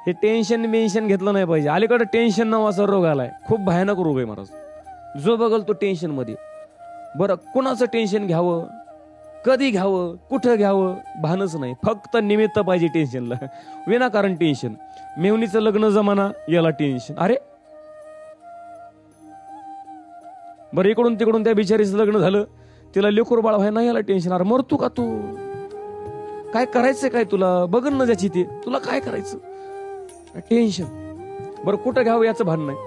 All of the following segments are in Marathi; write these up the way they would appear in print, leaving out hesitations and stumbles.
हे टेन्शन मेन्शन घेतलं नाही पाहिजे. अलीकडे टेन्शन नावाचा रोग आलाय, खूप भयानक रोग आहे महाराज. जो बघल तो टेन्शन मध्ये. बरं, कुणाचं टेन्शन घ्यावं, कधी घ्यावं, कुठं घ्यावं भानच नाही. फक्त निमित्त पाहिजे टेन्शनला. विनाकारण टेन्शन. मेवणीचं लग्न जमाना, याला टेन्शन. अरे बरं, इकडून तिकडून त्या बिचारीचं लग्न झालं, तिला लेकरू बाळ व्हाय ना, याला टेन्शन. अरे मरतो का तू? काय करायचंय काय तुला? बघन ना ज्याची ते, तुला काय करायचं? टेन्शन. बरं, कुठं घ्यावं याचं भान नाही.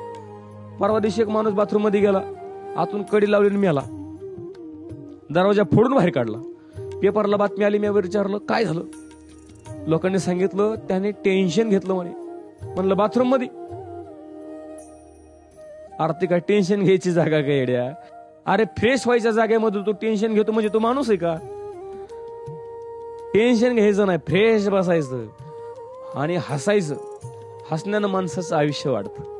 परवा दिवशी एक माणूस बाथरूम मध्ये गेला, आतून कडी लावली मेला, दरवाजा फोडून बाहेर काढला. पेपरला बातमी आली, मी विचारलं काय झालं? लोकांनी सांगितलं त्याने टेन्शन घेतलं म्हणे. म्हणलं बाथरूम मध्ये? आरती काय टेन्शन घ्यायची जागा काय येड्या? अरे फ्रेश व्हायच्या जागेमध्ये तू टेन्शन घेतो म्हणजे तू माणूस आहे का? टेन्शन घ्यायचं नाही, फ्रेश बसायचं आणि हसायचं. हसण्यानं माणसाचं आयुष्य वाढतं.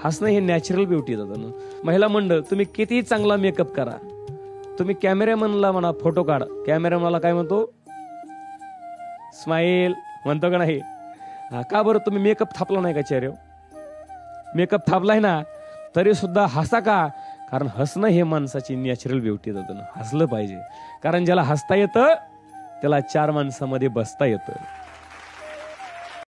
हसणं हे नॅचरल ब्युटी जातं. महिला मंडळ, तुम्ही किती चांगला मेकअप करा, तुम्ही कॅमेरामनला म्हणा फोटो काढ, कॅमेरामनला काय म्हणतो? स्माईल म्हणतो का नाही? का बरं तुम्ही मेकअप थापला नाही का चेहऱ्यावर? मेकअप थापलाय ना, तरी सुद्धा हसा का? कारण हसणं हे माणसाची नॅचरल ब्युटी जातं. हसलं पाहिजे, कारण ज्याला हसता येतं त्याला चार माणसामध्ये बसता येतं.